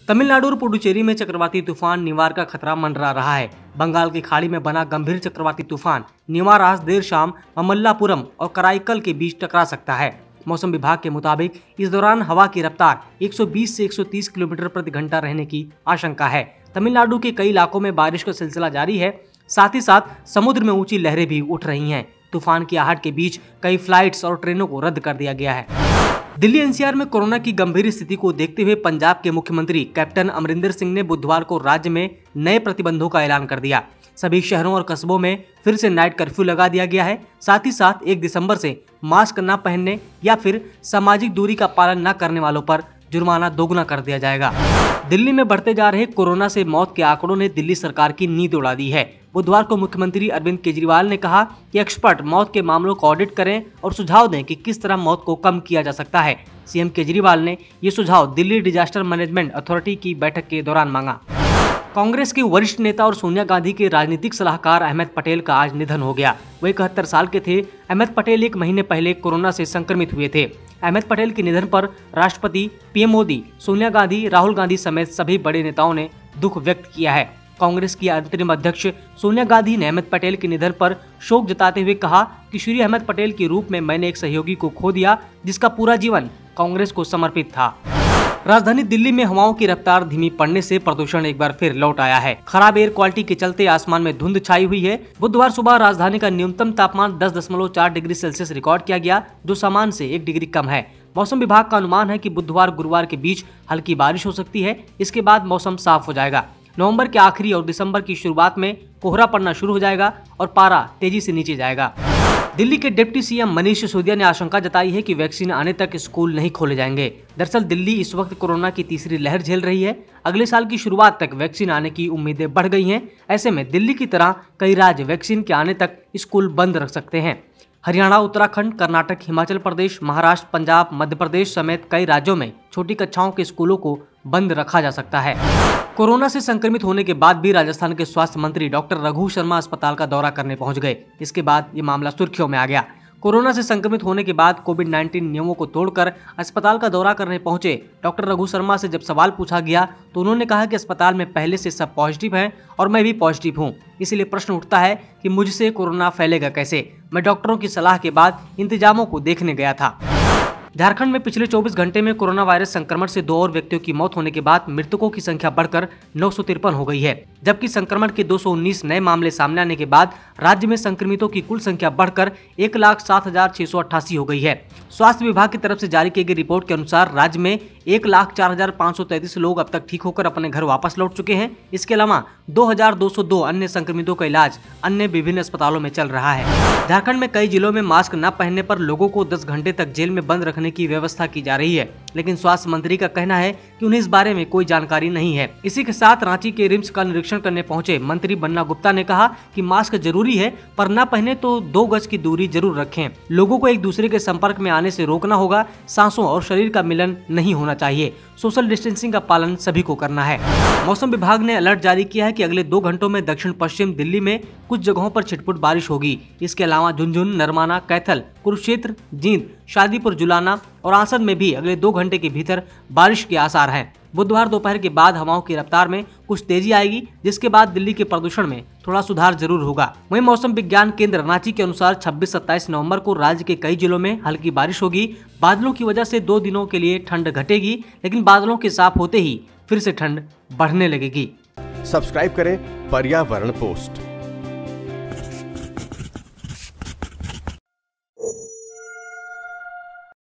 तमिलनाडु और पुडुचेरी में चक्रवाती तूफान निवार का खतरा मंडरा रहा है। बंगाल की खाड़ी में बना गंभीर चक्रवाती तूफान निवार आज देर शाम ममल्लापुरम और कराईकल के बीच टकरा सकता है। मौसम विभाग के मुताबिक इस दौरान हवा की रफ्तार 120 से 130 किलोमीटर प्रति घंटा रहने की आशंका है। तमिलनाडु के कई इलाकों में बारिश का सिलसिला जारी है। साथ ही साथ समुद्र में ऊंची लहरें भी उठ रही हैं। तूफान की आहट के बीच कई फ्लाइट्स और ट्रेनों को रद्द कर दिया गया है। दिल्ली एनसीआर में कोरोना की गंभीर स्थिति को देखते हुए पंजाब के मुख्यमंत्री कैप्टन अमरिंदर सिंह ने बुधवार को राज्य में नए प्रतिबंधों का ऐलान कर दिया। सभी शहरों और कस्बों में फिर से नाइट कर्फ्यू लगा दिया गया है। साथ ही साथ 1 दिसंबर से मास्क न पहनने या फिर सामाजिक दूरी का पालन न करने वालों पर जुर्माना दोगुना कर दिया जाएगा। दिल्ली में बढ़ते जा रहे कोरोना से मौत के आंकड़ों ने दिल्ली सरकार की नींद उड़ा दी है। बुधवार को मुख्यमंत्री अरविंद केजरीवाल ने कहा कि एक्सपर्ट मौत के मामलों को ऑडिट करें और सुझाव दें कि किस तरह मौत को कम किया जा सकता है। सीएम केजरीवाल ने ये सुझाव दिल्ली डिजास्टर मैनेजमेंट अथॉरिटी की बैठक के दौरान मांगा। कांग्रेस के वरिष्ठ नेता और सोनिया गांधी के राजनीतिक सलाहकार अहमद पटेल का आज निधन हो गया। वे 71 साल के थे। अहमद पटेल 1 महीने पहले कोरोना से संक्रमित हुए थे। अहमद पटेल के निधन पर राष्ट्रपति, पीएम मोदी, सोनिया गांधी, राहुल गांधी समेत सभी बड़े नेताओं ने दुख व्यक्त किया है। कांग्रेस की अंतरिम अध्यक्ष सोनिया गांधी ने अहमद पटेल के निधन पर शोक जताते हुए कहा कि श्री अहमद पटेल के रूप में मैंने एक सहयोगी को खो दिया जिसका पूरा जीवन कांग्रेस को समर्पित था। राजधानी दिल्ली में हवाओं की रफ्तार धीमी पड़ने से प्रदूषण एक बार फिर लौट आया है। खराब एयर क्वालिटी के चलते आसमान में धुंध छाई हुई है। बुधवार सुबह राजधानी का न्यूनतम तापमान 10.4 डिग्री सेल्सियस रिकॉर्ड किया गया, जो सामान्य से 1 डिग्री कम है। मौसम विभाग का अनुमान है कि बुधवार गुरुवार के बीच हल्की बारिश हो सकती है। इसके बाद मौसम साफ हो जाएगा। नवंबर के आखिरी और दिसंबर की शुरुआत में कोहरा पड़ना शुरू हो जाएगा और पारा तेजी से नीचे जाएगा। दिल्ली के डिप्टी सीएम मनीष सिसोदिया ने आशंका जताई है कि वैक्सीन आने तक स्कूल नहीं खोले जाएंगे। दरअसल दिल्ली इस वक्त कोरोना की तीसरी लहर झेल रही है। अगले साल की शुरुआत तक वैक्सीन आने की उम्मीदें बढ़ गई हैं। ऐसे में दिल्ली की तरह कई राज्य वैक्सीन के आने तक स्कूल बंद रख सकते हैं। हरियाणा, उत्तराखंड, कर्नाटक, हिमाचल प्रदेश, महाराष्ट्र, पंजाब, मध्य प्रदेश समेत कई राज्यों में छोटी कक्षाओं के स्कूलों को बंद रखा जा सकता है। कोरोना से संक्रमित होने के बाद भी राजस्थान के स्वास्थ्य मंत्री डॉक्टर रघु शर्मा अस्पताल का दौरा करने पहुंच गए। इसके बाद ये मामला सुर्खियों में आ गया। कोरोना से संक्रमित होने के बाद कोविड-19 नियमों को तोड़कर अस्पताल का दौरा करने पहुंचे डॉक्टर रघु शर्मा से जब सवाल पूछा गया तो उन्होंने कहा कि अस्पताल में पहले से सब पॉजिटिव हैं और मैं भी पॉजिटिव हूं। इसलिए प्रश्न उठता है कि मुझसे कोरोना फैलेगा कैसे। मैं डॉक्टरों की सलाह के बाद इंतजामों को देखने गया था। झारखंड में पिछले 24 घंटे में कोरोना वायरस संक्रमण से 2 और व्यक्तियों की मौत होने के बाद मृतकों की संख्या बढ़कर 953 हो गई है, जबकि संक्रमण के 219 नए मामले सामने आने के बाद राज्य में संक्रमितों की कुल संख्या बढ़कर 1,07,688 हो गई है। स्वास्थ्य विभाग की तरफ से जारी की गई रिपोर्ट के अनुसार राज्य में 1,04,533 लोग अब तक ठीक होकर अपने घर वापस लौट चुके हैं। इसके अलावा 2,202 अन्य संक्रमितों का इलाज अन्य विभिन्न अस्पतालों में चल रहा है। झारखंड में कई जिलों में मास्क न पहनने पर लोगों को 10 घंटे तक जेल में बंद रखने की व्यवस्था की जा रही है, लेकिन स्वास्थ्य मंत्री का कहना है कि उन्हें इस बारे में कोई जानकारी नहीं है। इसी के साथ रांची के रिम्स का निरीक्षण करने पहुंचे मंत्री बन्ना गुप्ता ने कहा कि मास्क जरूरी है, पर न पहने तो 2 गज की दूरी जरूर रखें। लोगों को एक दूसरे के संपर्क में आने से रोकना होगा। सांसों और शरीर का मिलन नहीं होना चाहिए। सोशल डिस्टेंसिंग का पालन सभी को करना है। मौसम विभाग ने अलर्ट जारी किया है कि अगले 2 घंटों में दक्षिण पश्चिम दिल्ली में कुछ जगहों पर छिटपुट बारिश होगी। इसके अलावा झुंझुनू, नरमाना, कैथल, कुरुक्षेत्र, जींद, शादीपुर, जुलाना और आसंद में भी अगले 2 घंटे के भीतर बारिश के आसार हैं। बुधवार दोपहर के बाद हवाओं की रफ्तार में कुछ तेजी आएगी, जिसके बाद दिल्ली के प्रदूषण में थोड़ा सुधार जरूर होगा। वहीं मौसम विज्ञान केंद्र रांची के अनुसार 26-27 नवंबर को राज्य के कई जिलों में हल्की बारिश होगी। बादलों की वजह से 2 दिनों के लिए ठंड घटेगी, लेकिन बादलों के साफ होते ही फिर से ठंड बढ़ने लगेगी। सब्सक्राइब करें पर्यावरण पोस्ट।